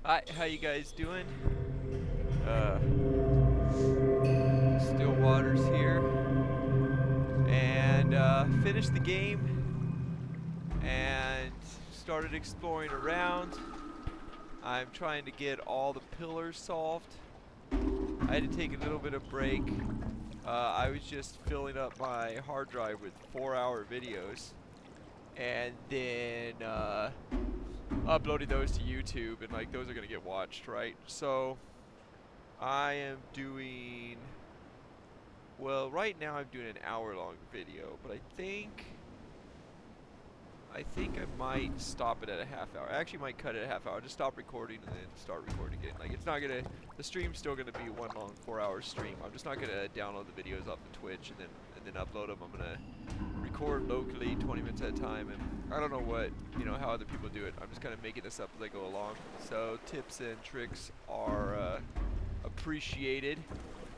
Hi, how you guys doing? Uh, Still Waters here, and finished the game and started exploring around. I'm trying to get all the pillars solved. I had to take a little bit of break. I was just filling up my hard drive with 4-hour videos, and then uploading those to YouTube, and like those are gonna get watched, right? So I am doing Well, right now I'm doing an hour-long video, but I think I might stop it at a half hour. I actually might cut it at a half hour. Just stop recording and then start recording again. Like it's not gonna, the stream's still gonna be one long 4-hour stream. I'm just not gonna download the videos off the Twitch and then upload them. I'm gonna record locally 20 minutes at a time, and I don't know how other people do it. I'm just kind of making this up as I go along. So tips and tricks are appreciated.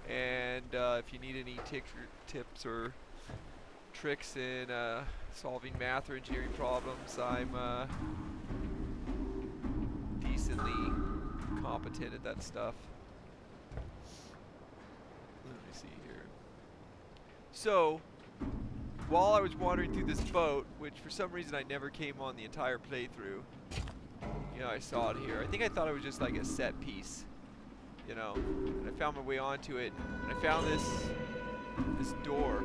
And if you need any tips or tricks in solving math or engineering problems, I'm decently competent at that stuff. Let me see here. So, while I was wandering through this boat, which for some reason I never came on the entire playthrough, I saw it here. I think I thought it was just like a set piece, and I found my way onto it, and I found this door.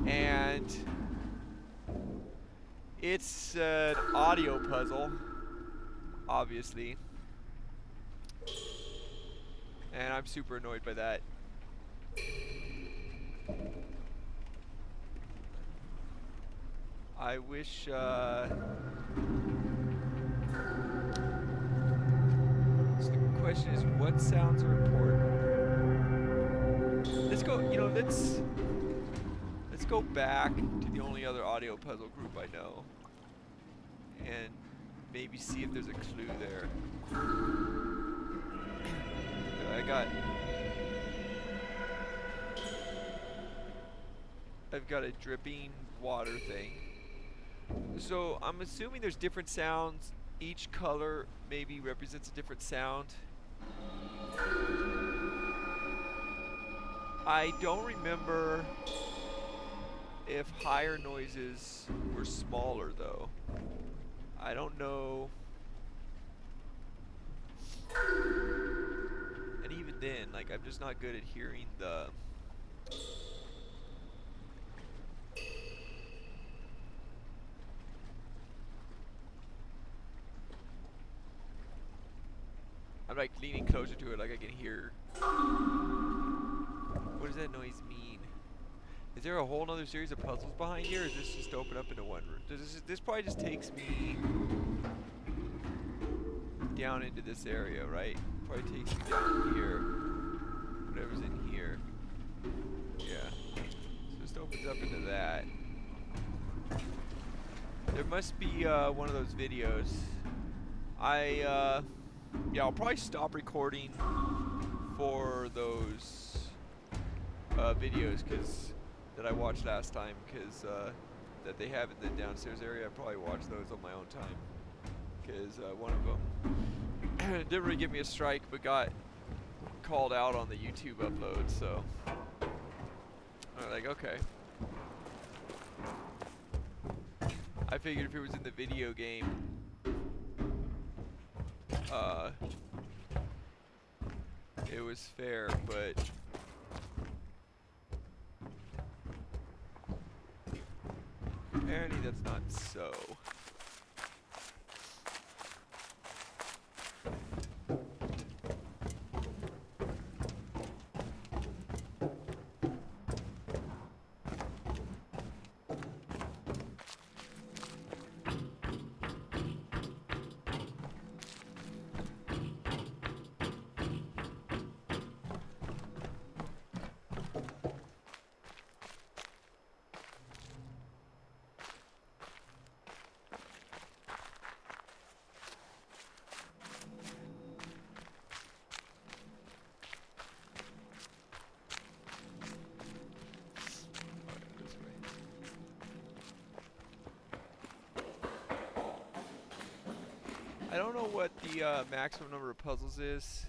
And it's an audio puzzle, obviously. And I'm super annoyed by that. I wish, so the question is, what sounds are important? Let's go, let's go back to the only other audio puzzle group I know. And maybe see if there's a clue there. I've got a dripping water thing. So I'm assuming there's different sounds. Each color maybe represents a different sound. I don't remember if higher noises were smaller though. I don't know. And even then, like, I'm just not good at hearing the I'm like leaning closer to it, like I can hear. What does that noise mean? Is there a whole nother series of puzzles behind here, or is this just open up into one room? This probably just takes me down into this area, right? Probably takes me down here. Whatever's in here. Yeah. So just opens up into that. There must be one of those videos. Yeah, I'll probably stop recording for those videos that I watched last time, that they have in the downstairs area. I probably watch those on my own time, because one of them didn't really give me a strike, but got called out on the YouTube upload. So I'm like, okay. I figured if it was in the video game, it was fair, but apparently that's not so. I don't know what the maximum number of puzzles is.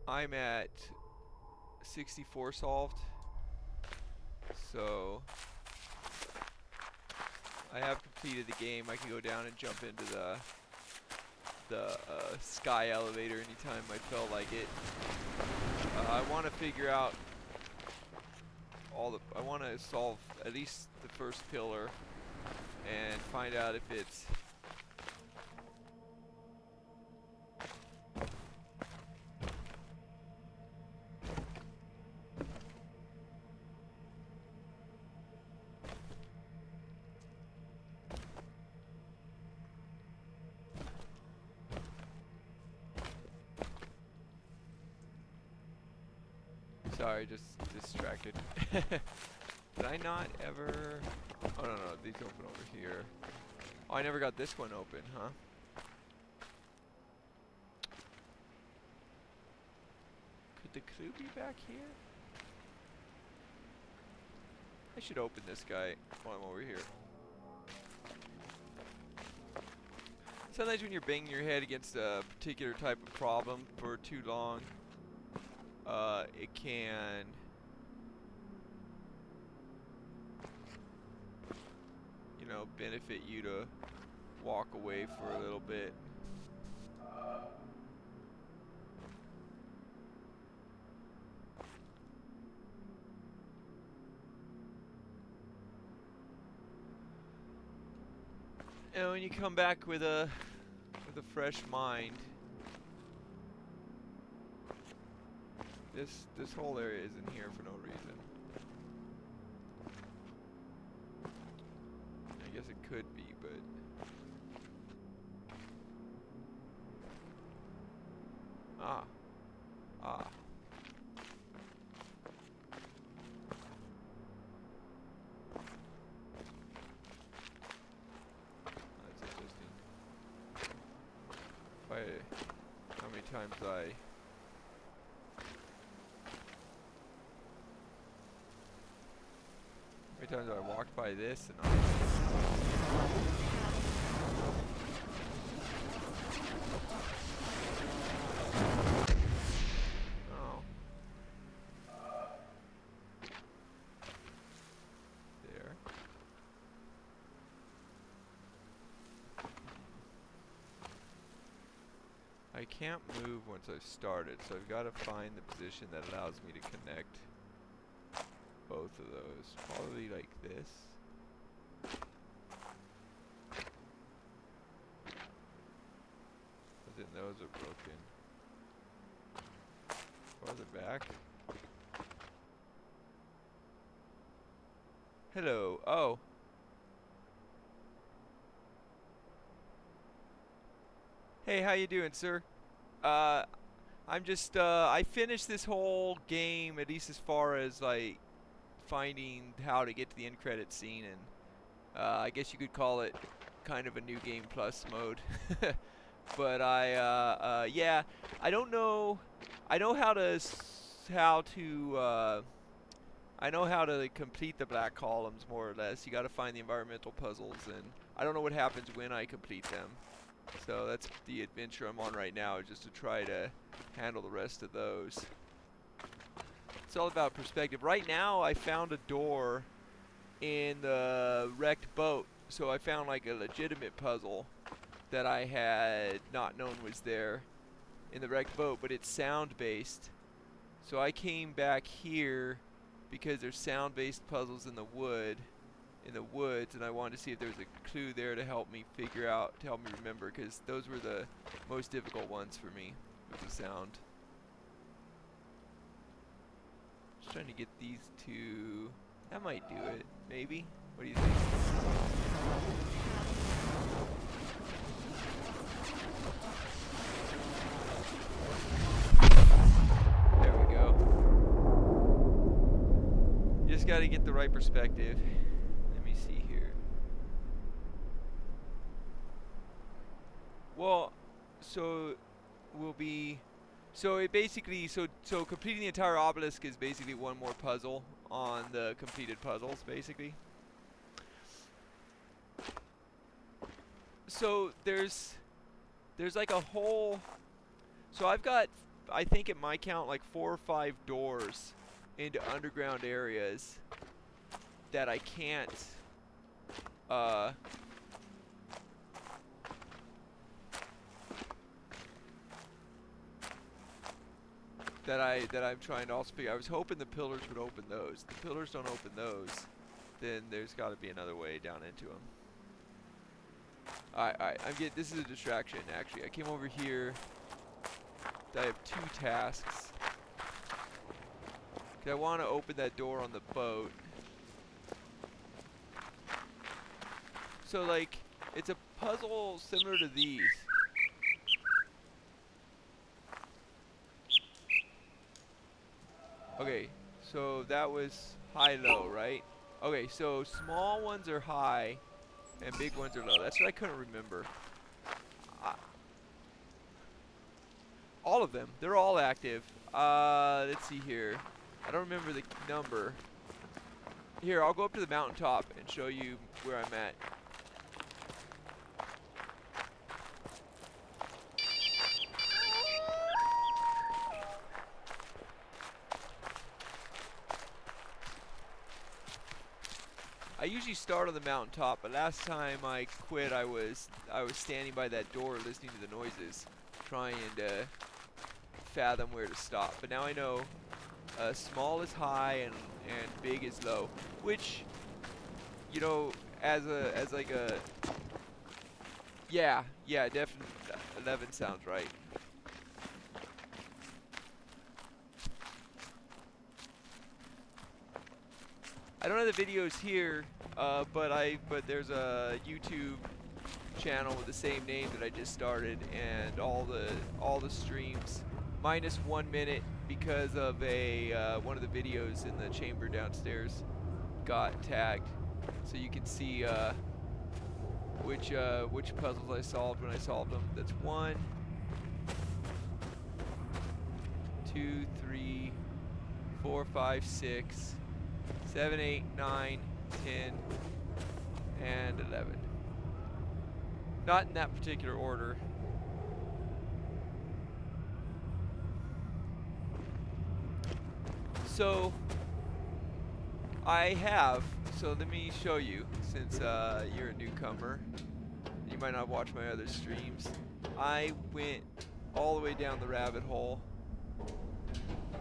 I'm at 64 solved. So I have completed the game. I can go down and jump into the sky elevator anytime I felt like it. I want to figure out I want to solve at least the first pillar and find out if it's sorry, just distracted. Did I not ever... Oh, no, these open over here. Oh, I never got this one open, huh? Could the clue be back here? I should open this guy while I'm over here. Sometimes when you're banging your head against a particular type of problem for too long, it can... you know, benefit you to walk away for a little bit. And when you come back with a fresh mind, this whole area isn't here for no reason. I guess it could be, but ah. That's interesting. How many times I walked by this and oh. There. I can't move once I've started, so I've got to find the position that allows me to connect both of those. Probably like this. But then those are broken. Farther back. Hello. Oh. Hey, how you doing, sir? I'm just, I finished this whole game, at least as far as, like, finding how to get to the end credit scene, and, I guess you could call it kind of a new game plus mode. But yeah, I don't know, I know how to, I know how to complete the black columns, more or less. You gotta find the environmental puzzles, and I don't know what happens when I complete them. So that's the adventure I'm on right now, is just to try to handle the rest of those. It's all about perspective. Right now, I found a door in the wrecked boat. So I found like a legitimate puzzle that I had not known was there in the wrecked boat, but it's sound-based. So I came back here because there's sound-based puzzles in the woods, and I wanted to see if there was a clue there to help me figure out, to help me remember, because those were the most difficult ones for me with the sound. Just trying to get these two. That might do it, maybe. What do you think? There we go. You just got to get the right perspective. Well, so it basically, so completing the entire obelisk is basically one more puzzle on the completed puzzles, basically. so there's like a whole. So I've got, I think at my count, like 4 or 5 doors into underground areas that I can't. That I'm trying to also figure. I was hoping the pillars would open those. The pillars don't open those, then there's got to be another way down into them. Alright, this is a distraction actually. I came over here. I have 2 tasks. 'Cause I want to open that door on the boat. So like, it's a puzzle similar to these. Okay, so that was high-low, right? Okay, so small ones are high, and big ones are low. That's what I couldn't remember. All of them. They're all active. Let's see here. I don't remember the number. Here, I'll go up to the mountaintop and show you where I'm at. I usually start on the mountaintop, but last time I quit, I was standing by that door listening to the noises, trying to fathom where to stop. But now I know small is high and big is low, which, you know, as like a yeah, definitely 11 sounds right. I don't have the videos here, but there's a YouTube channel with the same name that I just started, and all the streams minus 1 minute because of one of the videos in the chamber downstairs got tagged, so you can see which puzzles I solved when I solved them. That's 1, 2, 3, 4, 5, 6, 7, 8, 9, 10, and 11. Not in that particular order. So let me show you, since you're a newcomer. You might not watch my other streams. I went all the way down the rabbit hole.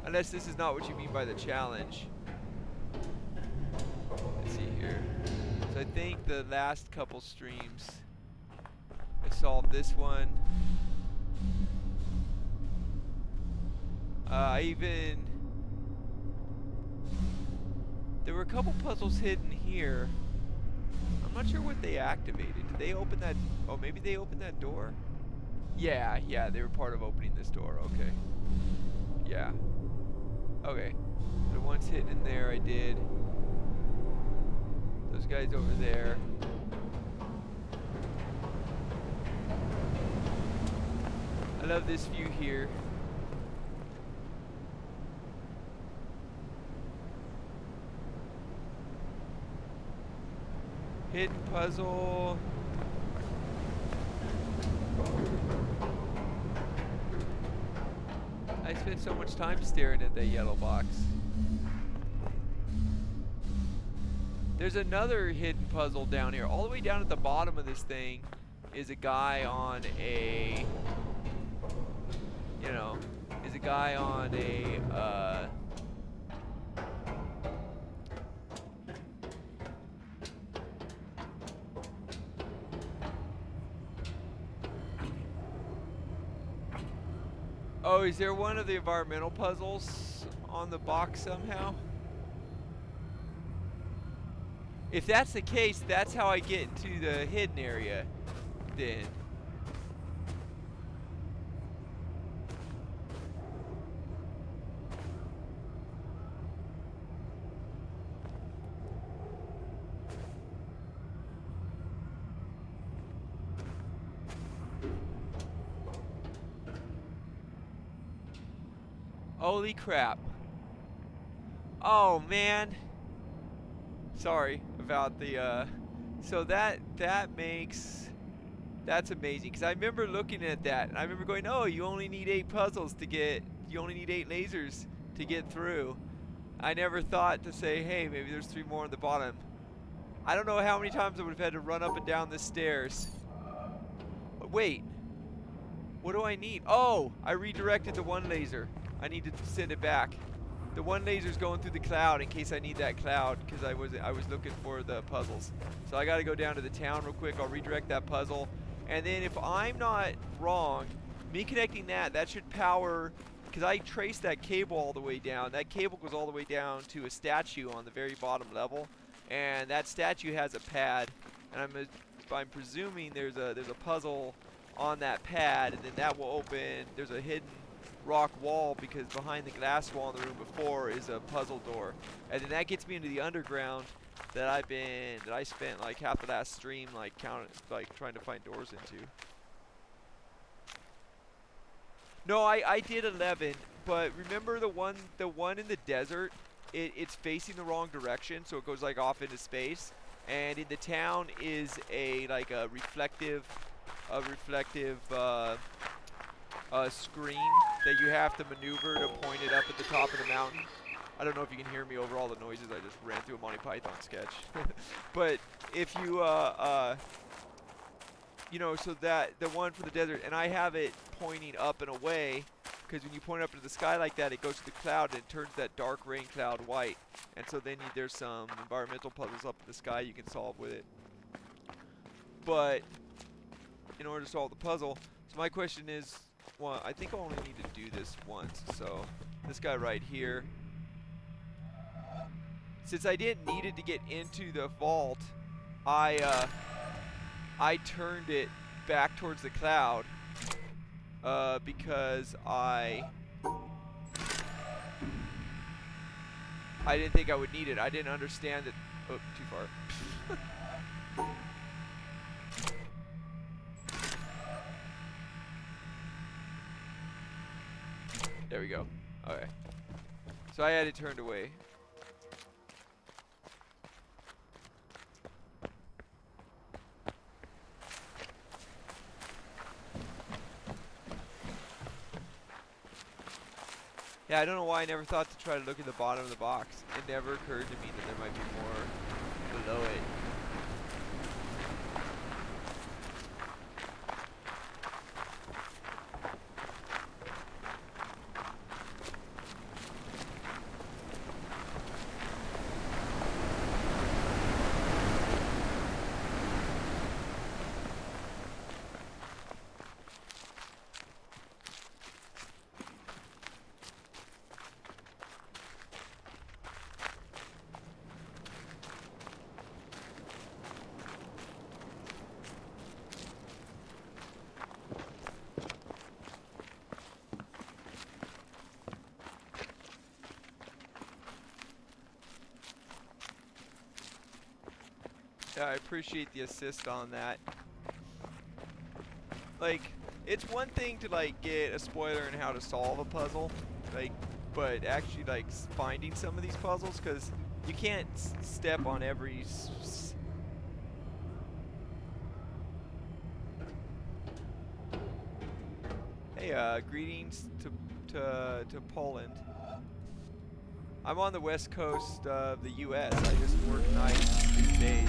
Unless this is not what you mean by the challenge. Let's see here. So I think the last couple streams I solved this one. There were a couple puzzles hidden here. I'm not sure what they activated. Did they open that? Oh, maybe they opened that door? Yeah, they were part of opening this door. Okay. Yeah. Okay. The ones hidden in there I did. Those guys over there. I love this view here. Hidden puzzle. I spent so much time staring at that yellow box. There's another hidden puzzle down here. All the way down at the bottom of this thing is a guy on a, Oh, is there one of the environmental puzzles on the box somehow? If that's the case, that's how I get into the hidden area, then. Holy crap. Oh, man. Sorry about the, so that makes That's amazing, because I remember looking at that, and I remember going, oh, you only need 8 puzzles to get, you only need 8 lasers to get through. I never thought to say, hey, maybe there's 3 more on the bottom. I don't know how many times I would have had to run up and down the stairs. But wait, what do I need? Oh, I redirected the one laser. I need to send it back. The one laser's going through the cloud in case I need that cloud, because I was looking for the puzzles. So I got to go down to the town real quick. I'll redirect that puzzle, and then if I'm not wrong, me connecting that should power, because I traced that cable all the way down. That cable goes all the way down to a statue on the very bottom level, and that statue has a pad, and I'm presuming there's a puzzle on that pad, and then that will open. There's a hidden rock wall, because behind the glass wall in the room before is a puzzle door, and then that gets me into the underground that I spent like half the last stream like trying to find doors into. No, I did 11, but remember the one in the desert, it's facing the wrong direction, so it goes like off into space, and in the town is a reflective screen that you have to maneuver to point it up at the top of the mountain. I don't know if you can hear me over all the noises. I just ran through a Monty Python sketch. But if you, you know, so that the one for the desert, and I have it pointing up and away, because when you point up into the sky like that, it goes to the cloud and it turns that dark rain cloud white. And so then there's some environmental puzzles up in the sky you can solve with it. But in order to solve the puzzle, so my question is, well, I think I only need to do this once. So this guy right here, since I didn't need it to get into the vault, I turned it back towards the cloud because I didn't think I would need it. I didn't understand that. Oh, too far. There we go. Okay. So I had it turned away. Yeah, I don't know why I never thought to try to look at the bottom of the box. It never occurred to me that there might be more below it. Yeah, I appreciate the assist on that. Like, it's one thing to like get a spoiler on how to solve a puzzle, like, but actually like finding some of these puzzles, because you can't step on every Hey, greetings to Poland. I'm on the west coast of the U.S. I just work nights these days,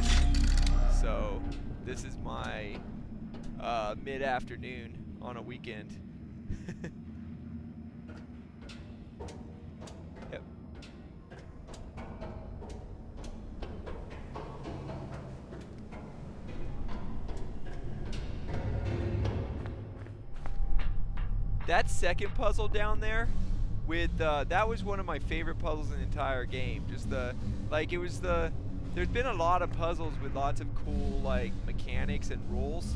so this is my mid-afternoon on a weekend. Yep. That second puzzle down there, with that was one of my favorite puzzles in the entire game. Just it was there's been a lot of puzzles with lots of cool like mechanics and rules,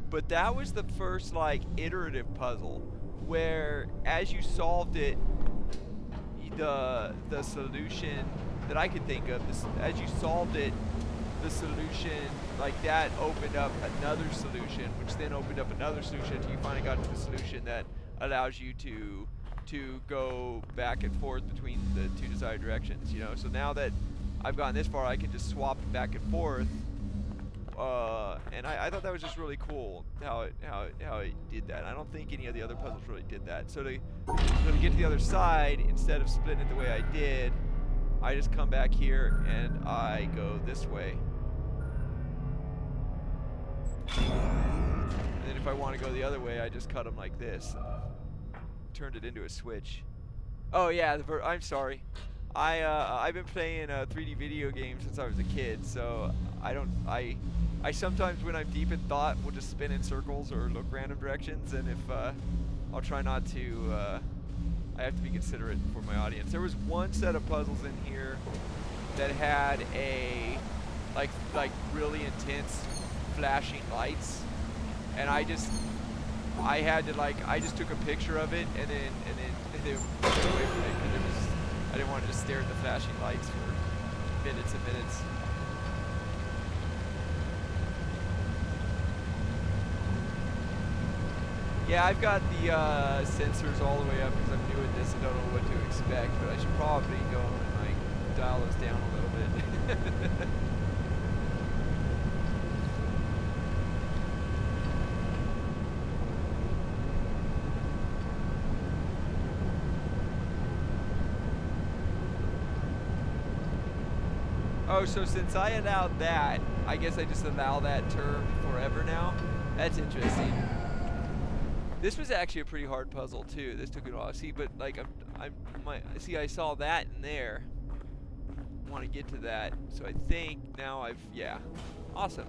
but that was the first like iterative puzzle where as you solved it, the solution that I could think of, as you solved it, the solution like that opened up another solution, which then opened up another solution until you finally got to the solution that allows you to go back and forth between the two desired directions, you know. So now that I've gotten this far, I can just swap back and forth and I thought that was just really cool how it did that. I don't think any of the other puzzles really did that. So to get to the other side, instead of splitting it the way I did, I just come back here and I go this way. And then if I want to go the other way, I just cut them like this. Turned it into a switch. Oh yeah, I'm sorry. I've been playing 3D video games since I was a kid, so I sometimes when I'm deep in thought will just spin in circles or look random directions, and if I'll try not to. I have to be considerate for my audience. There was one set of puzzles in here that had a like really intense flashing lights, and I just took a picture of it and then get away from it because I didn't want to just stare at the flashing lights for minutes and minutes. Yeah, I've got the sensors all the way up because I'm new at this and don't know what to expect, but I should probably go and like dial this down a little bit. Oh, so since I allowed that, I guess I just allow that term forever now? That's interesting. This was actually a pretty hard puzzle too. This took a while. See, but like I saw that in there. I want to get to that. So I think now yeah. Awesome.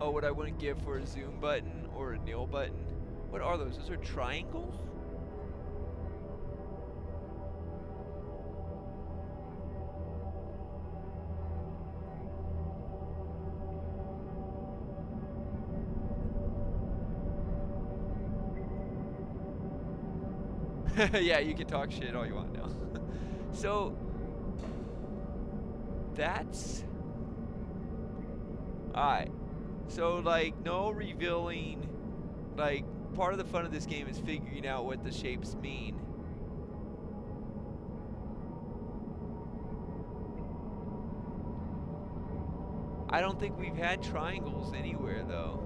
Oh, what I wouldn't give for a zoom button or a nil button. What are those? Those are triangles? Yeah, you can talk shit all you want now. So that's alright. So like no revealing, like part of the fun of this game is figuring out what the shapes mean. I don't think we've had triangles anywhere though.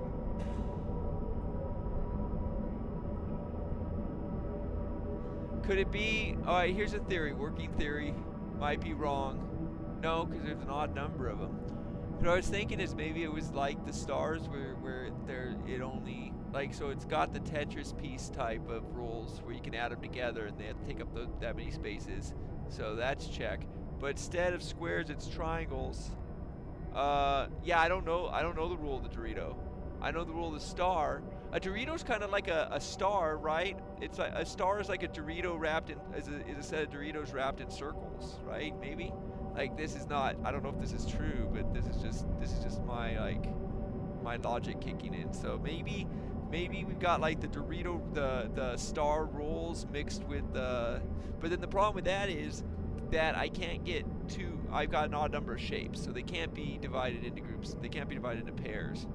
Could it be, alright, here's a theory, working theory, might be wrong. No, because there's an odd number of them. What I was thinking is maybe it was like the stars where it only, like, so it's got the Tetris piece type of rules where you can add them together and they have to take up that many spaces. So that's check. But instead of squares, it's triangles. Yeah, I don't know the rule of the Dorito. I know the rule of the star. A Dorito's kind of like a star, right? It's like a star is like a Dorito wrapped in is a set of Doritos wrapped in circles, right? Maybe. Like this is not. I don't know if this is true, but this is just my my logic kicking in. So maybe we've got like the Dorito the star rules mixed with the. But then the problem with that is that I can't get two. I've got an odd number of shapes, so they can't be divided into groups. They can't be divided into pairs.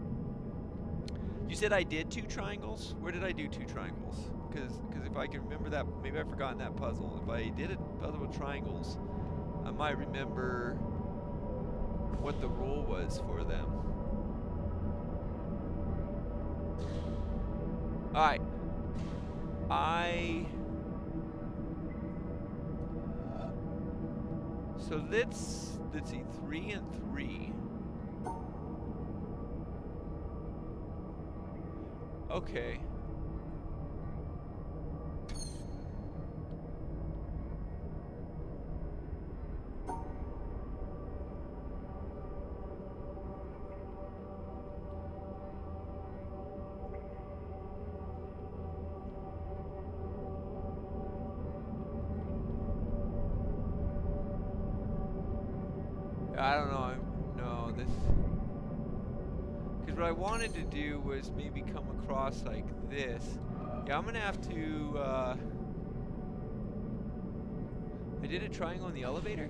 You said I did 2 triangles? Where did I do 2 triangles? Because if I can remember that, maybe I've forgotten that puzzle. If I did a puzzle with triangles, I might remember what the rule was for them. Alright. So let's see, 3 and 3. Okay. I don't know. Because what I wanted to do was maybe come across like this. Yeah, I'm gonna have to. I did a triangle in the elevator.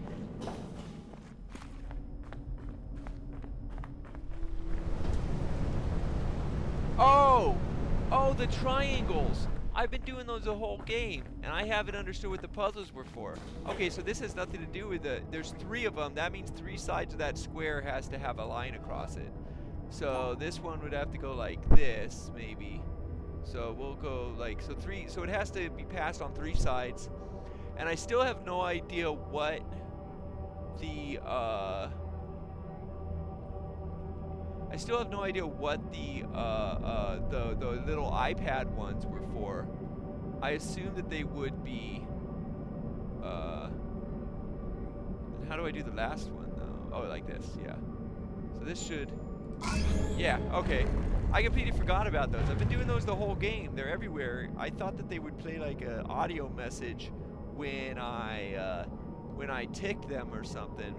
Oh, the triangles. I've been doing those the whole game, and I haven't understood what the puzzles were for. Okay, so this has nothing to do with there's 3 of them. That means 3 sides of that square has to have a line across it. So this one would have to go like this, maybe. So we'll go like, so it has to be passed on 3 sides. And I still have no idea what the, the little iPad ones were for. I assume that they would be, and how do I do the last one though? Oh, like this, yeah. So this should, yeah, okay. I completely forgot about those. I've been doing those the whole game. They're everywhere. I thought that they would play like an audio message when I ticked them or something,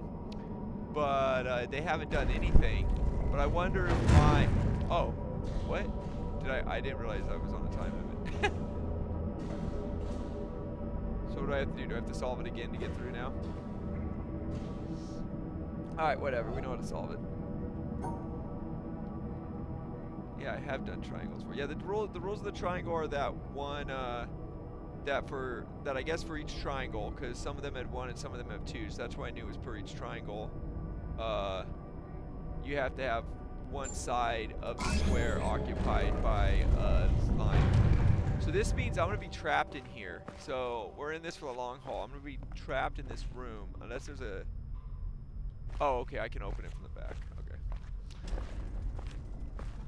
but they haven't done anything. But I wonder if my, oh, what? I didn't realize I was on a time limit. So what do I have to do? Do I have to solve it again to get through now? Alright, whatever. We know how to solve it. Yeah, I have done triangles before. Yeah, the rules of the triangle are that one, that I guess for each triangle, because some of them had 1 and some of them have 2, so that's why I knew it was per each triangle. You have to have one side of the square occupied by a line. So this means I'm going to be trapped in here. So we're in this for the long haul. I'm going to be trapped in this room unless there's a... Oh, okay, I can open it from the back. Okay.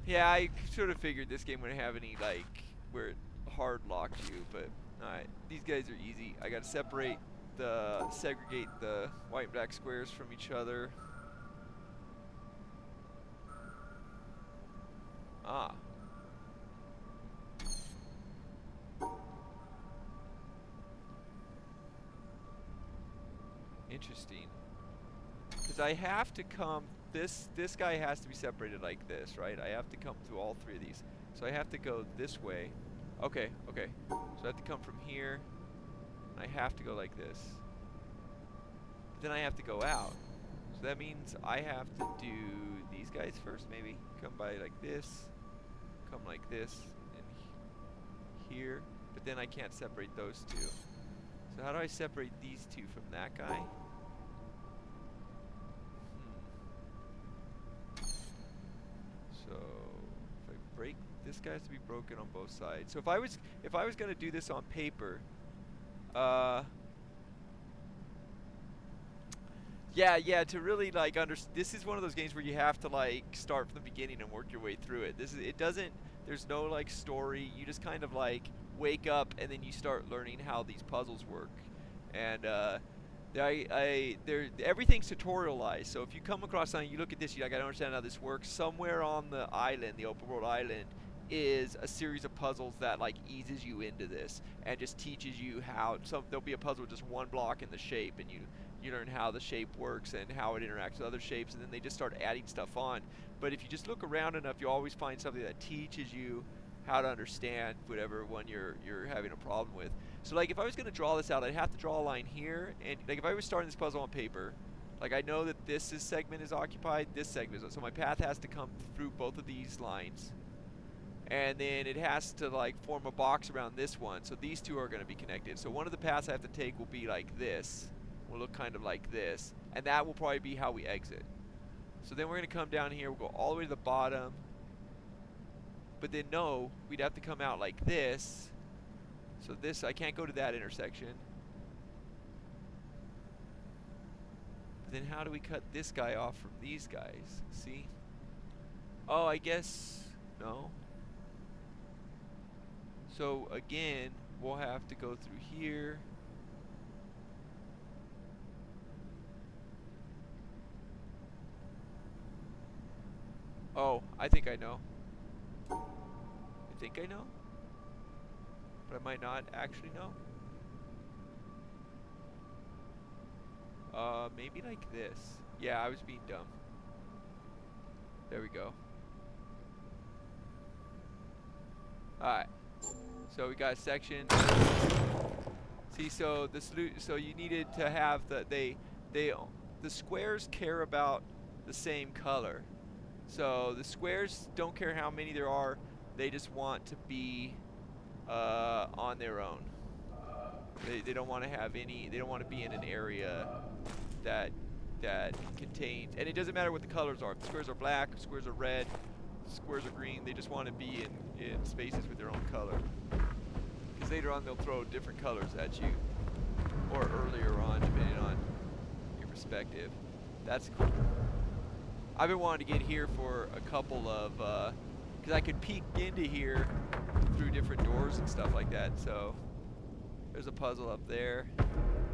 Yeah, I sort of figured this game wouldn't have any, like, where it hard locks you, but alright. These guys are easy. I got to segregate the white and black squares from each other. Ah. Interesting. Because I have to come, this guy has to be separated like this, right? I have to come through all 3 of these. So I have to go this way. Okay, okay. So I have to come from here. And I have to go like this. But then I have to go out. So that means I have to do these guys first, maybe. Come by like this. Come like this. And here. But then I can't separate those 2. So how do I separate these 2 from that guy? So if I break, this guy has to be broken on both sides. So if I was gonna do this on paper, yeah, to really like this is one of those games where you have to like start from the beginning and work your way through it. There's no like story. You just kind of like wake up and then you start learning how these puzzles work. And everything's tutorialized. So if you come across something, you look at this, you're like, I don't understand how this works. Somewhere on the island, the open world island, is a series of puzzles that like eases you into this and just teaches you how. There'll be a puzzle with just 1 block in the shape, and you learn how the shape works and how it interacts with other shapes, and then they just start adding stuff on. But if you just look around enough, you always find something that teaches you how to understand whatever one you're having a problem with. So like if I was going to draw this out, I'd have to draw a line here, and like if I was starting this puzzle on paper, like I know that this segment is occupied, this segment is, so my path has to come through both of these lines, and then it has to like form a box around this one, so these 2 are going to be connected. So one of the paths I have to take will be like this, will look kind of like this, and that will probably be how we exit. So then we're going to come down here, we'll go all the way to the bottom, but then no, we'd have to come out like this. So this, I can't go to that intersection. But then how do we cut this guy off from these guys? See? Oh, I guess, no. So again, we'll have to go through here. Oh, I think I know. I think I know. But I might not actually know. Maybe like this. Yeah, I was being dumb. There we go. Alright. So we got a section. See, so so you needed to have the squares care about the same color. So the squares don't care how many there are. They just want to be on their own. They don't want to have any. They don't want to be in an area that contains. And it doesn't matter what the colors are. If the squares are black, squares are red, squares are green. They just want to be in spaces with their own color. Because later on they'll throw different colors at you, or earlier on, depending on your perspective. That's cool. I've been wanting to get here for a couple of, because I could peek into here through different doors and stuff like that. So there's a puzzle up there.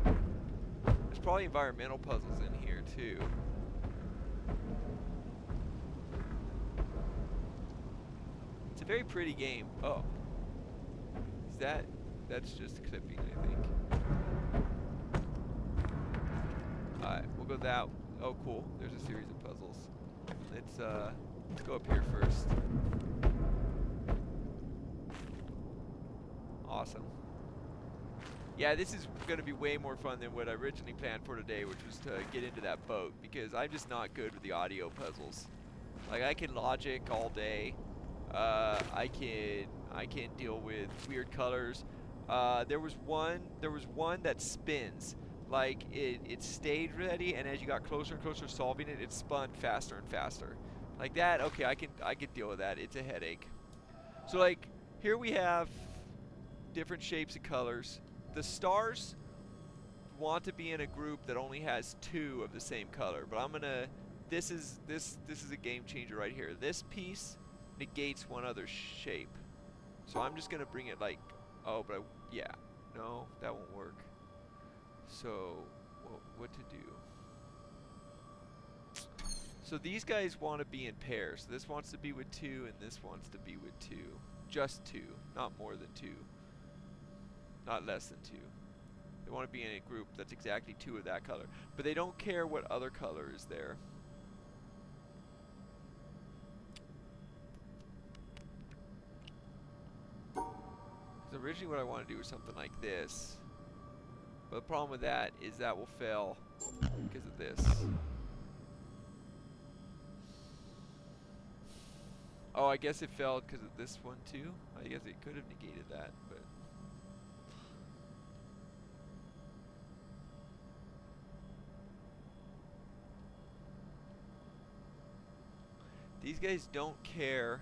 There's probably environmental puzzles in here too. It's a very pretty game. Oh, is that? That's just clipping, I think. Alright, we'll go that. Oh, cool. There's a series of puzzles. Let's go up here first. Awesome. Yeah, this is going to be way more fun than what I originally planned for today, which was to get into that boat, because I'm just not good with the audio puzzles. Like, I can logic all day. I can deal with weird colors. There was one that spins. Like, it stayed ready, and as you got closer and closer solving it, it spun faster and faster. Like that, okay, I can deal with that. It's a headache. So, like, here we have different shapes and colors. The stars want to be in a group that only has 2 of the same color, but I'm gonna. This is a game changer right here. This piece negates one other shape, so I'm just gonna bring it like. Oh, but yeah, no, that won't work. So, what to do? So these guys want to be in pairs. So this wants to be with 2, and this wants to be with 2. Just 2, not more than 2. Not less than 2. They want to be in a group that's exactly 2 of that color. But they don't care what other color is there. Because originally what I want to do is something like this. But the problem with that is that will fail because of this. Oh, I guess it failed because of this one too. I guess it could have negated that, but these guys don't care.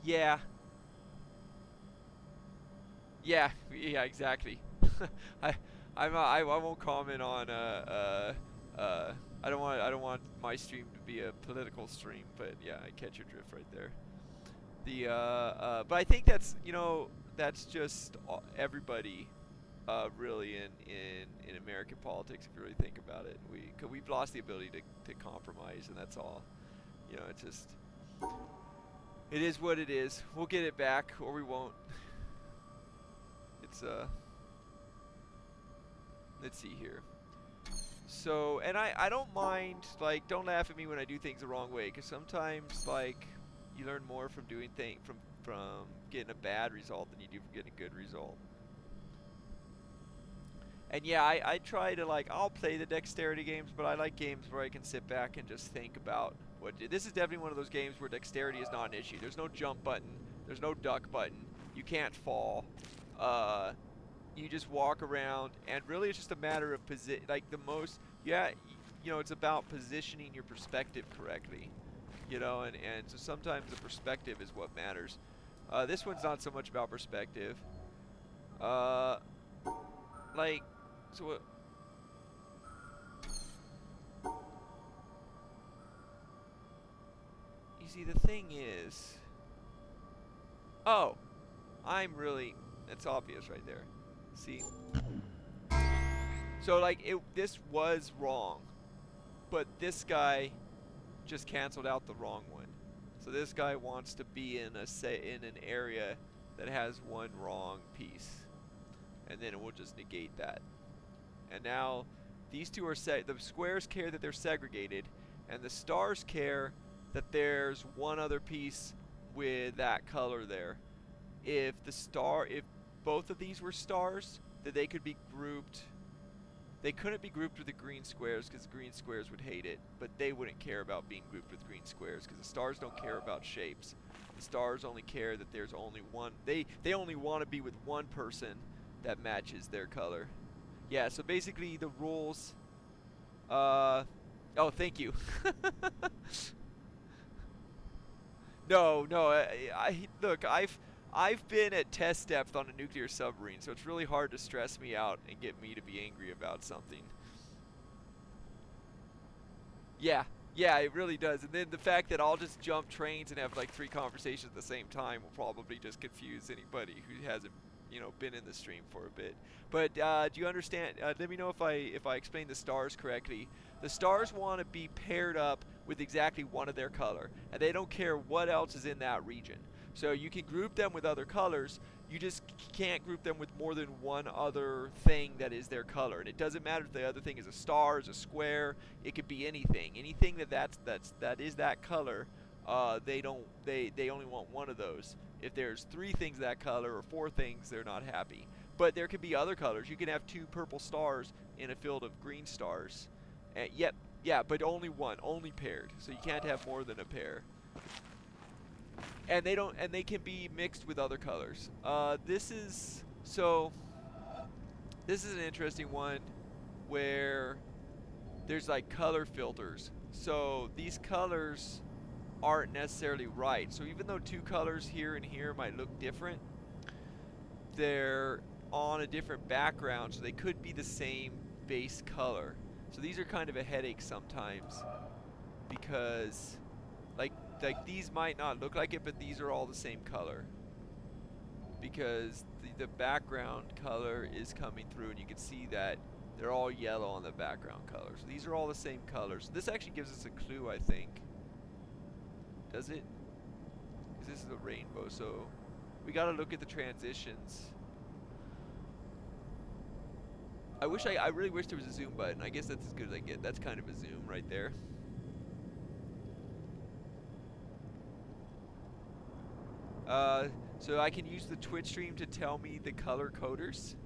Yeah. Yeah, exactly. I won't comment on I don't want my stream to be a political stream, but yeah, I catch your drift right there. But I think that's, that's just everybody really in American politics, if you really think about it. We've lost the ability to compromise, and that's all. It's just, it is what it is. We'll get it back, or we won't. It's let's see here. So, and I don't mind, like, don't laugh at me when I do things the wrong way, because sometimes, like, you learn more from doing things from getting a bad result than you do from getting a good result. And yeah, I try to, like, I'll play the dexterity games, but I like games where I can sit back and just think about this is definitely one of those games where dexterity is not an issue. There's no jump button, there's no duck button, you can't fall. You just walk around, and really it's just a matter of it's about positioning your perspective correctly, and so sometimes the perspective is what matters. This one's not so much about perspective. Like, so what? You see, the thing is, it's obvious right there. See? So, like, this was wrong, but this guy just canceled out the wrong one. So this guy wants to be in an area that has one wrong piece, and then it will just negate that. And now these two are the squares care that they're segregated, and the stars care that there's one other piece with that color there. If both of these were stars, then they could be grouped They couldn't be grouped with the green squares because the green squares would hate it, but they wouldn't care about being grouped with green squares because the stars don't care about shapes. The stars only care that there's only one. They only want to be with one person that matches their color. Yeah, so basically the rules. Oh, thank you. No, no. Look. I've been at test depth on a nuclear submarine, so it's really hard to stress me out and get me to be angry about something. Yeah, yeah, it really does. And then the fact that I'll just jump trains and have like 3 conversations at the same time will probably just confuse anybody who hasn't, been in the stream for a bit. But do you understand? Let me know if I explain the stars correctly. The stars want to be paired up with exactly one of their color, and they don't care what else is in that region. So you can group them with other colors. You just can't group them with more than one other thing that is their color. And it doesn't matter if the other thing is a star, is a square. It could be anything. Anything that is that color. They only want one of those. If there's 3 things that color or 4 things, they're not happy. But there could be other colors. You can have 2 purple stars in a field of green stars. Yep, yeah, but only one, only paired. So you can't have more than a pair. And they can be mixed with other colors. This is an interesting one where there's like color filters. So these colors aren't necessarily right. So even though 2 colors here and here might look different, they're on a different background, so they could be the same base color. So these are kind of a headache sometimes because like these might not look like it, but these are all the same color because the background color is coming through, and you can see that they're all yellow on the background color. So these are all the same colors. This actually gives us a clue, I think. Does it? Because this is a rainbow, so we gotta look at the transitions. I really wish there was a zoom button. I guess that's as good as I get. That's kind of a zoom right there. So I can use the Twitch stream to tell me the color coders.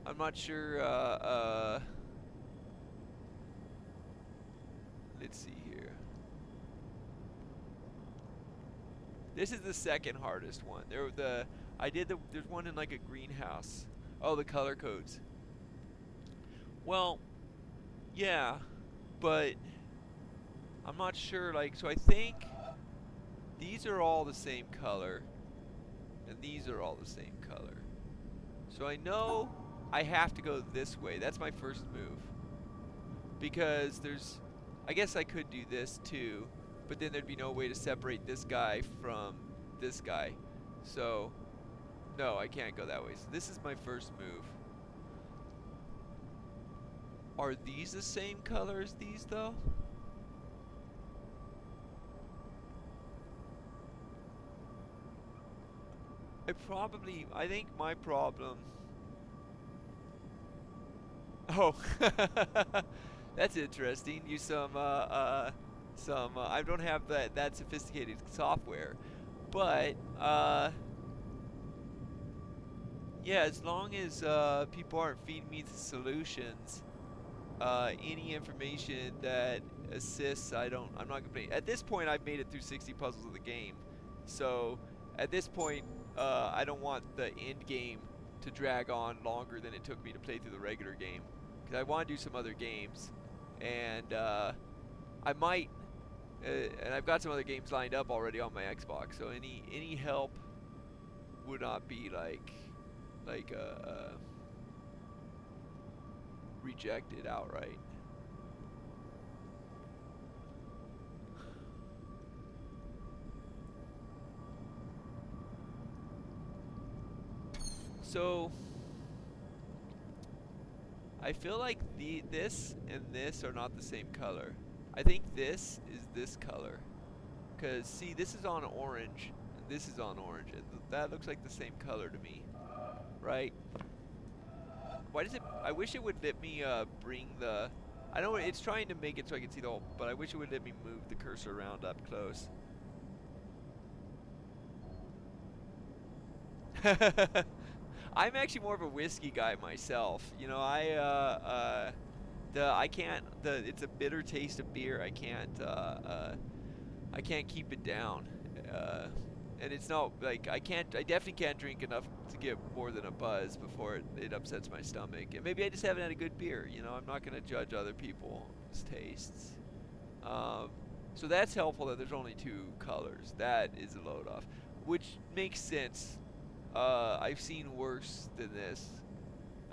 I'm not sure, let's see here. This is the second hardest one. There's one in like a greenhouse. Oh, the color codes. Well, yeah, but I'm not sure, so I think these are all the same color, and these are all the same color. So I know I have to go this way. That's my first move. Because I guess I could do this too, but then there'd be no way to separate this guy from this guy. So, no, I can't go that way. So this is my first move. Are these the same color as these, though? I think my problem... Oh, that's interesting. Use some, I don't have that sophisticated software. But, yeah, as long as people aren't feeding me the solutions, any information that assists, I'm not gonna. At this point, I've made it through 60 puzzles of the game, so at this point, I don't want the end game to drag on longer than it took me to play through the regular game, because I want to do some other games, and I might, and I've got some other games lined up already on my Xbox. So any help would not be rejected outright. So I feel like this and this are not the same color. I think this is this color, cause see, this is on orange and this is on orange, and that looks like the same color to me, right? Why does it? I wish it would let me bring the. I know it's trying to make it so I can see the whole, but I wish it would let me move the cursor around up close. I'm actually more of a whiskey guy myself. You know, I can't it's a bitter taste of beer. I can't keep it down. Uh, and it's not like I definitely can't drink enough to get more than a buzz before it upsets my stomach. And maybe I just haven't had a good beer. You know, I'm not going to judge other people's tastes. Um, so that's helpful that there's only two colors. That is a load off, which makes sense. I've seen worse than this.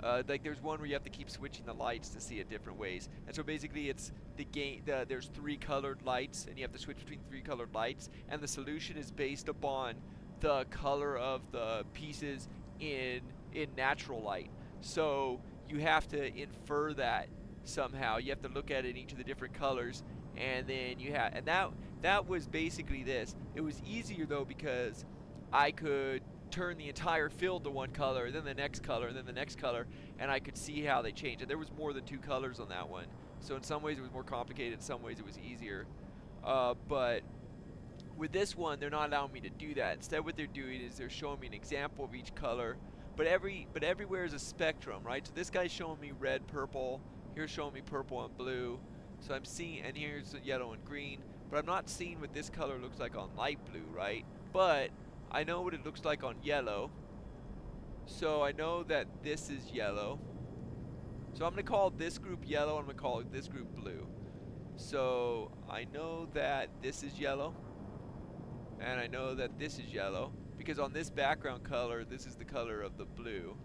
Like there's one where you have to keep switching the lights to see it different ways, and so basically it's the game. There's three colored lights, and you have to switch between three colored lights, and the solution is based upon the color of the pieces in natural light. So you have to infer that somehow. You have to look at it in each of the different colors, and then that was basically this. It was easier though because I could turn the entire field to one color, then the next color, and then the next color, and I could see how they changed. And there was more than two colors on that one. So in some ways it was more complicated, in some ways it was easier. But with this one, they're not allowing me to do that. Instead, what they're doing is they're showing me an example of each color, but everywhere is a spectrum, right? So this guy's showing me red, purple. Here's showing me purple and blue. So I'm seeing, and here's yellow and green. But I'm not seeing what this color looks like on light blue, right? But I know what it looks like on yellow. So I know that this is yellow. So I'm going to call this group yellow, and I'm going to call this group blue. So I know that this is yellow, and I know that this is yellow, because on this background color, this is the color of the blue.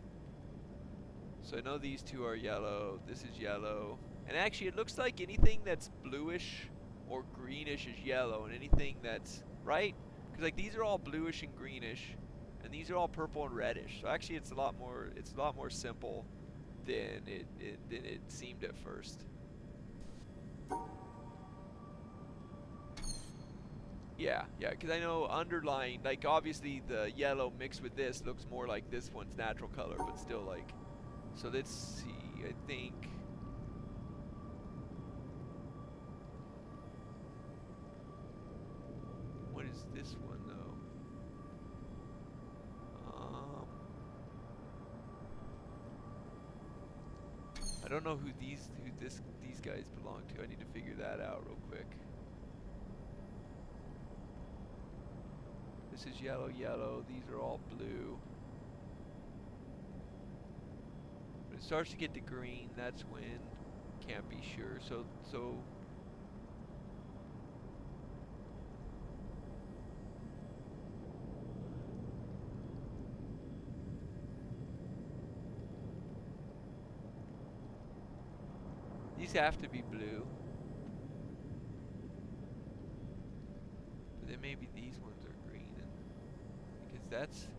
So I know these two are yellow, this is yellow. And actually it looks like anything that's bluish or greenish is yellow, and anything that's, right? Because like these are all bluish and greenish, and these are all purple and reddish. So actually it's a lot more simple than it seemed at first. Yeah, because I know underlying, like obviously the yellow mixed with this looks more like this one's natural color, but still like, so let's see, I think, what is this one though? I don't know who these guys belong to. I need to figure that out real quick. This is yellow, yellow. These are all blue. When it starts to get to green, that's when can't be sure. So these have to be blue. But then maybe these ones are green, because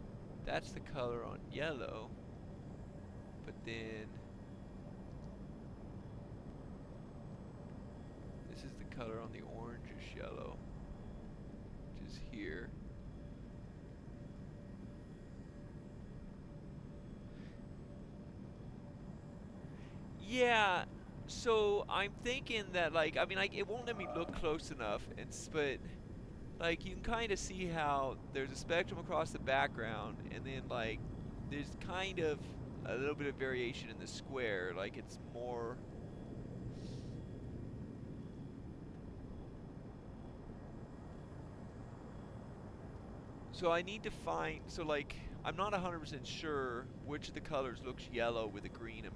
that's the color on yellow. But then this is the color on the orangish yellow, which is here. Yeah, so I'm thinking that like, I mean, it won't let me look close enough, but like you can kind of see how there's a spectrum across the background, and then like there's kind of a little bit of variation in the square, like it's more. So I need to find, so like I'm not 100% sure which of the colors looks yellow with a green and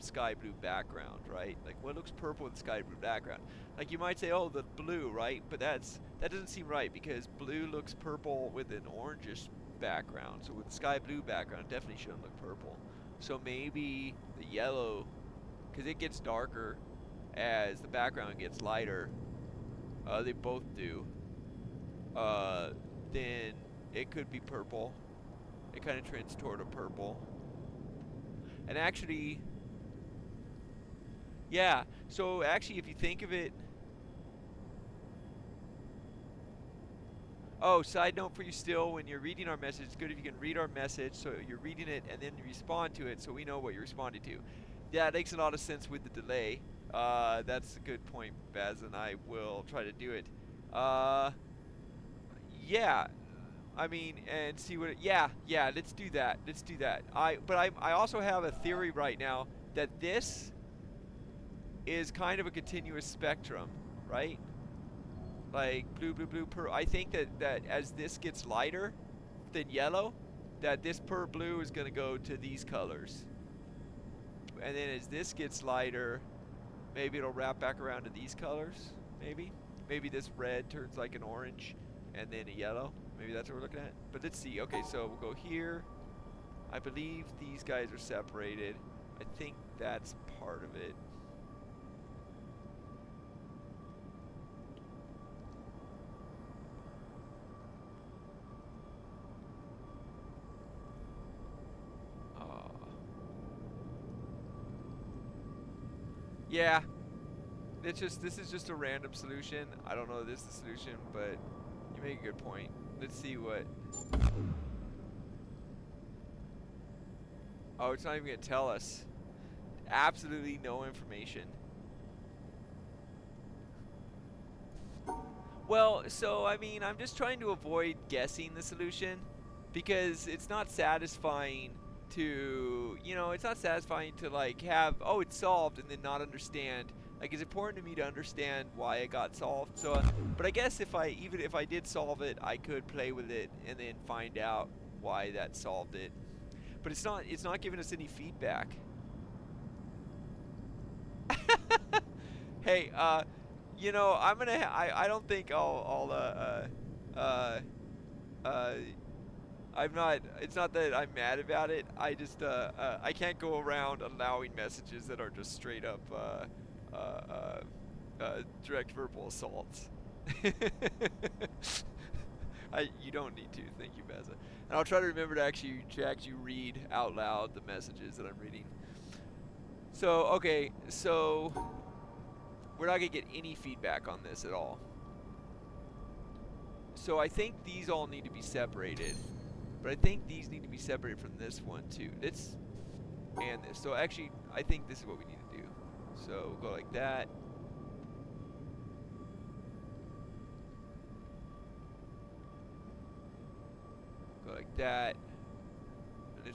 sky blue background, right? Like what looks purple with sky blue background? Like you might say, oh, the blue, right? But that doesn't seem right, because blue looks purple with an orangish background. So with the sky blue background, it definitely shouldn't look purple. So maybe the yellow, because it gets darker as the background gets lighter. They both do. Then it could be purple. It kind of trends toward a purple. And actually, yeah, so actually if you think of it, oh, side note for you still, when you're reading our message, it's good if you can read our message, so you're reading it and then you respond to it so we know what you're responding to. Yeah, it makes a lot of sense with the delay. That's a good point, Baz, and I will try to do it. Yeah, I mean, and see what. Yeah, let's do that. Let's do that. I also have a theory right now that this is kind of a continuous spectrum, right? Like blue, blue, blue, purple. I think that as this gets lighter than yellow, that this pure blue is gonna go to these colors, and then as this gets lighter, maybe it'll wrap back around to these colors. Maybe this red turns like an orange, and then a yellow. Maybe that's what we're looking at. But let's see. Okay, so we'll go here. I believe these guys are separated. I think that's part of it. Yeah. This is just a random solution. I don't know if this is the solution, but you make a good point. Let's see what. Oh, it's not even gonna tell us. Absolutely no information. Well, so I mean, I'm just trying to avoid guessing the solution because it's not satisfying to, it's not satisfying to like have, oh, it's solved and then not understand. Like, it's important to me to understand why it got solved. So, but I guess even if I did solve it, I could play with it and then find out why that solved it. But it's not giving us any feedback. Hey, I'm gonna. I don't think I'm not. It's not that I'm mad about it. I just I can't go around allowing messages that are just straight up direct verbal assaults. You don't need to. Thank you, Baza. And I'll try to remember to actually read out loud the messages that I'm reading. So okay, so we're not gonna get any feedback on this at all. So I think these all need to be separated, but I think these need to be separated from this one too. This and this. So actually, I think this is what we need to do. So we'll go like that. Go like that. And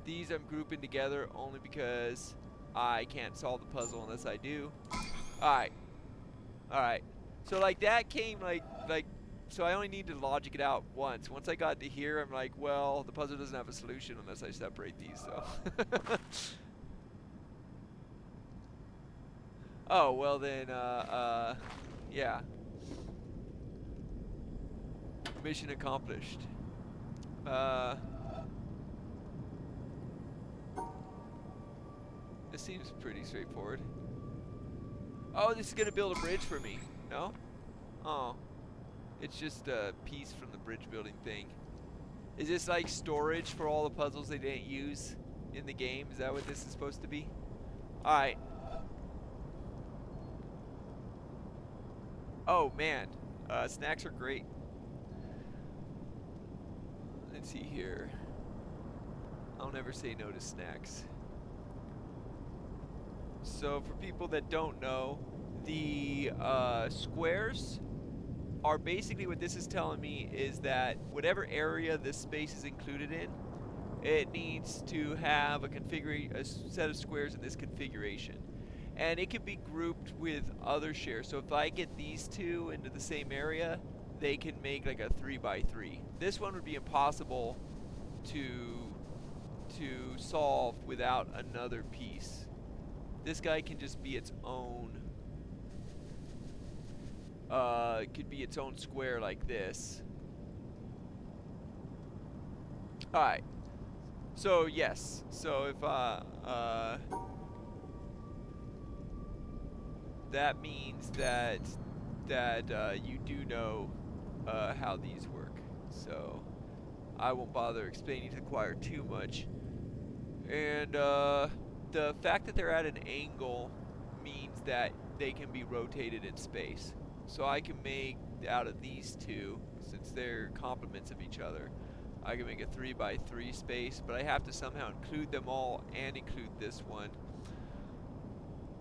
these I'm grouping together only because I can't solve the puzzle unless I do. Alright. Alright. So like that came so I only need to logic it out once. Once I got to here, I'm like, well, the puzzle doesn't have a solution unless I separate these, so. Oh, well then, yeah. Mission accomplished. This seems pretty straightforward. Oh, this is gonna build a bridge for me. No? Oh. It's just a piece from the bridge building thing. Is this like storage for all the puzzles they didn't use in the game? Is that what this is supposed to be? Alright. Oh man. Snacks are great. Let's see here. I'll never say no to snacks. So for people that don't know, the squares are basically what this is telling me is that whatever area this space is included in, it needs to have a set of squares in this configuration. And it can be grouped with other shares. So if I get these two into the same area, they can make like a 3x3. This one would be impossible to solve without another piece. This guy can just be its own. It could be its own square like this. Alright. So yes. So if that means that you do know how these work. So I won't bother explaining to the choir too much. And the fact that they're at an angle means that they can be rotated in space. So I can make out of these two, since they're complements of each other, I can make a 3x3 space, but I have to somehow include them all and include this one.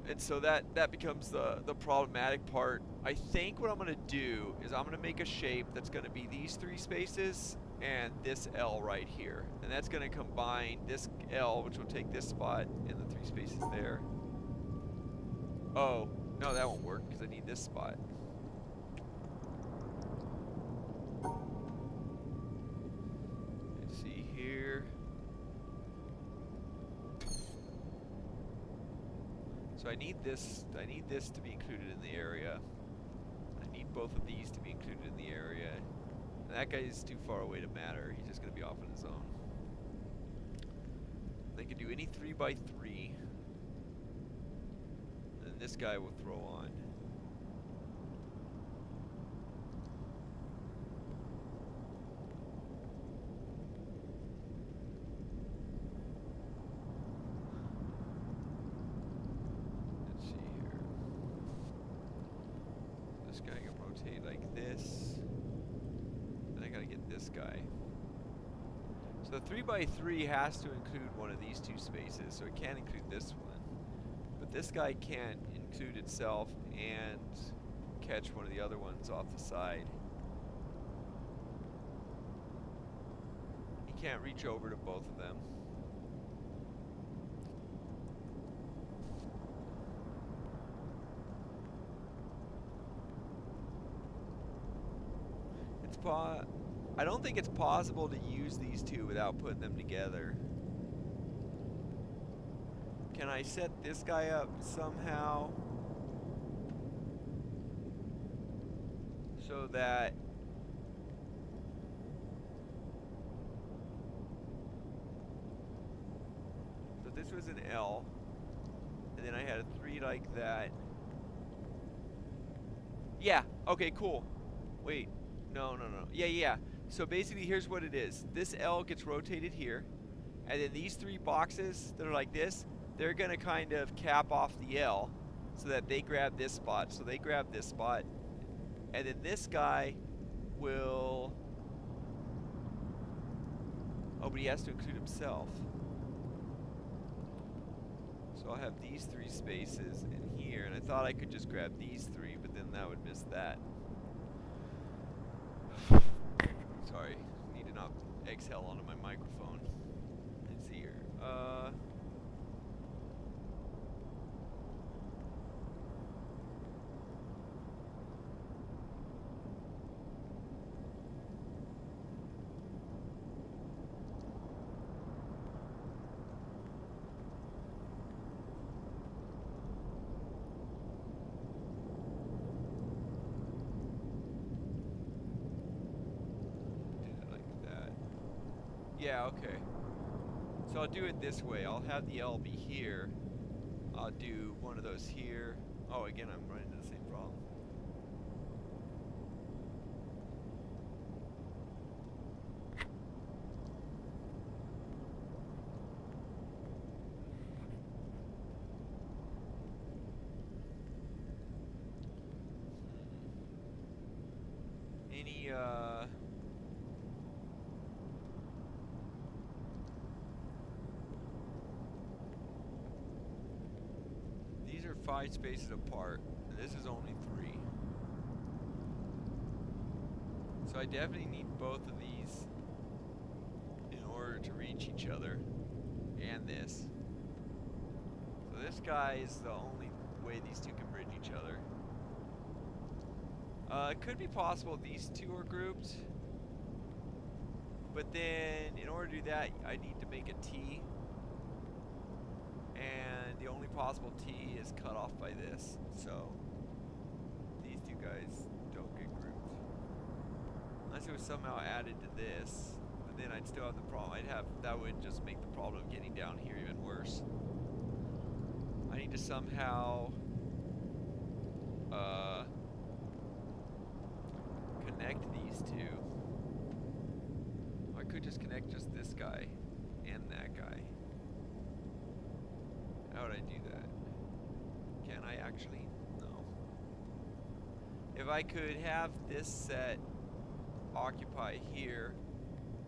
And so that becomes the problematic part. I think what I'm going to do is I'm going to make a shape that's going to be these 3 spaces and this L right here. And that's going to combine this L, which will take this spot, and the 3 spaces there. Oh, no, that won't work because I need this spot. Let's see here. So I need this to be included in the area. I need both of these to be included in the area. And that guy is too far away to matter. He's just going to be off on his own. They can do any 3x3. And this guy will throw on. Guy. So the 3x3 has to include one of these 2 spaces, so it can't include this one. But this guy can't include itself and catch one of the other ones off the side. He can't reach over to both of them. I don't think it's possible to use these 2 without putting them together. Can I set this guy up somehow so that this was an L, and then I had a 3 like that. Yeah, okay, cool. Wait, no. Yeah. So basically, here's what it is. This L gets rotated here, and then these 3 boxes that are like this, they're going to kind of cap off the L so that they grab this spot. So they grab this spot, and then this guy will... Oh, but he has to include himself. So I'll have these 3 spaces in here, and I thought I could just grab these 3, but then that would miss that. Sorry, need to not exhale onto my microphone. Let's see here. Yeah, okay. So I'll do it this way. I'll have the L be here. I'll do one of those here. Oh, again, I'm running into the same problem. Any, these are 5 spaces apart, and this is only 3. So I definitely need both of these in order to reach each other, and this. So this guy is the only way these 2 can bridge each other. It could be possible these 2 are grouped, but then in order to do that, I need to make a T, and the only possible T is cut off by this, so these 2 guys don't get grouped. Unless it was somehow added to this, but then I'd still have the problem. That would just make the problem of getting down here even worse. I need to somehow connect these 2. I could just connect just this guy and that guy. How would I do that? Can I actually? No. If I could have this set occupy here,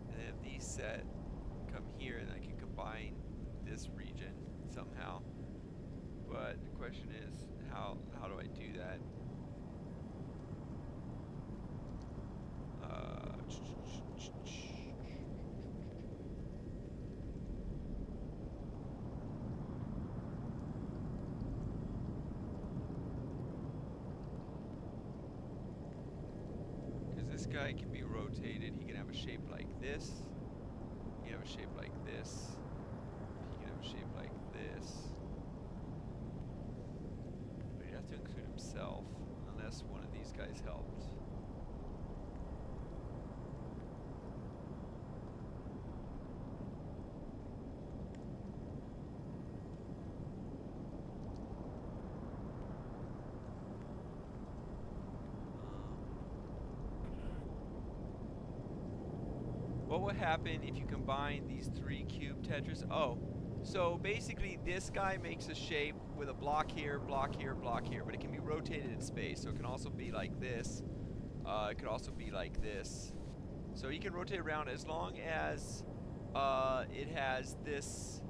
and then if these set come here, then I can combine this region somehow. But the question this guy can be rotated. He can have a shape like this. He can have a shape like this. He can have a shape like this. But he'd have to include himself, unless one of these guys helped. What would happen if you combine these 3 cube Tetris? Oh, so basically this guy makes a shape with a block here, block here, block here, but it can be rotated in space. So it can also be like this. It could also be like this. So you can rotate around as long as it has this.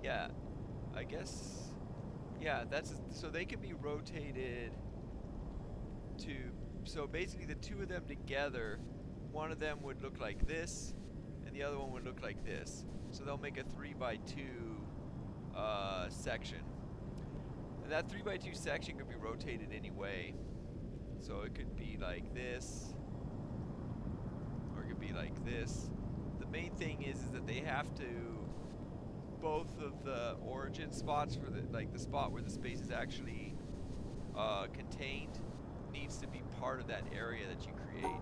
Yeah, I guess. Yeah, so they can be rotated to. So basically the two of them together, one of them would look like this, and the other one would look like this. So they'll make a 3x2 section. And that 3x2 section could be rotated any way. So it could be like this, or it could be like this. The main thing is that they have to, both of the origin spots for the spot where the space is actually contained needs to be part of that area that you create.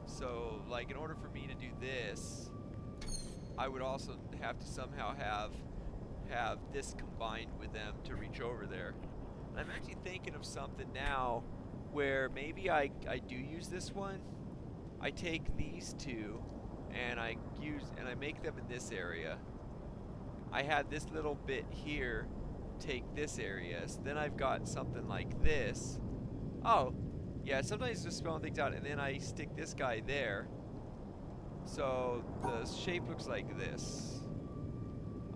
So like in order for me to do this, I would also have to somehow have this combined with them to reach over there. And I'm actually thinking of something now where maybe I do use this one. I take these two and I make them in this area. I had this little bit here take this area, so then I've got something like this. Oh, yeah, sometimes just spelling things out, and then I stick this guy there. So the shape looks like this.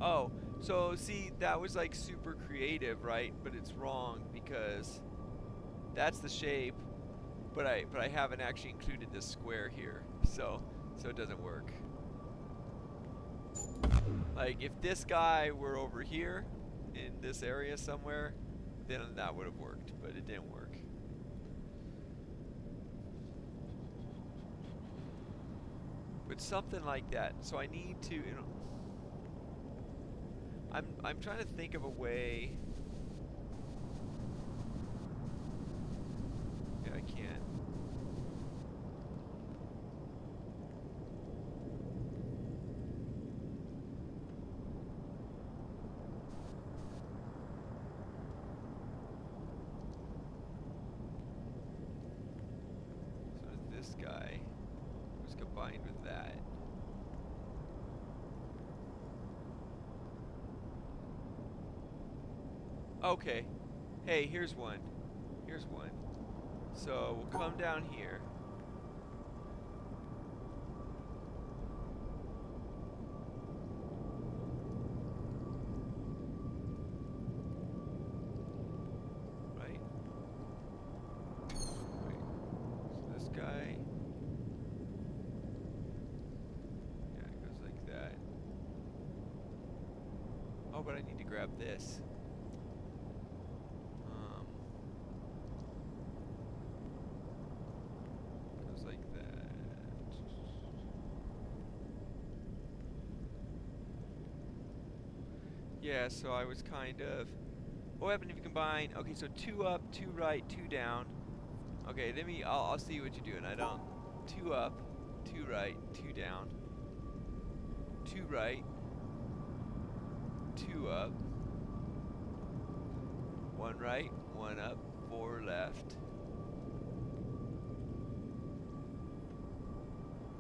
Oh, so see, that was like super creative, right? But it's wrong because that's the shape, but I haven't actually included this square here, so it doesn't work. Like if this guy were over here in this area somewhere, then that would have worked, but it didn't work. But something like that. So I need to, I'm trying to think of a way. Yeah, I can't. So this guy was combined with that. Okay. Hey, here's one. Here's one. So we'll come down here. Right? Wait. So this guy. Yeah, it goes like that. Oh, but I need to grab this. Goes like that. Yeah, so I was kind of. What happened if you combine? Okay, so 2 up, 2 right, 2 down. Okay, I'll see what you're doing. 2 up, 2 right, 2 down. 2 right, 2 up. 1 right, 1 up, 4 left.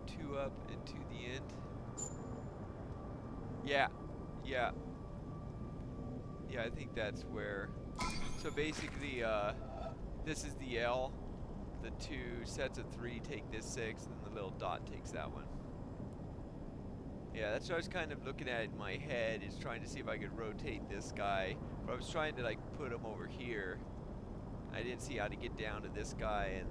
2 up and to the end. Yeah, yeah. Yeah, I think that's where. So basically, this is the L. The 2 sets of 3 take this 6, and the little dot takes that one. Yeah, that's what I was kind of looking at in my head, is trying to see if I could rotate this guy. But I was trying to like put him over here. I didn't see how to get down to this guy and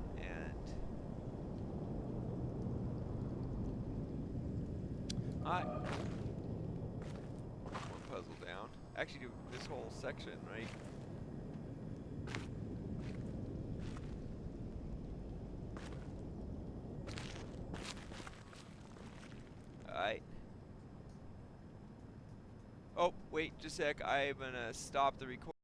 more puzzle down. Actually do this whole section, right? Oh, wait just a sec. I'm gonna stop the recording.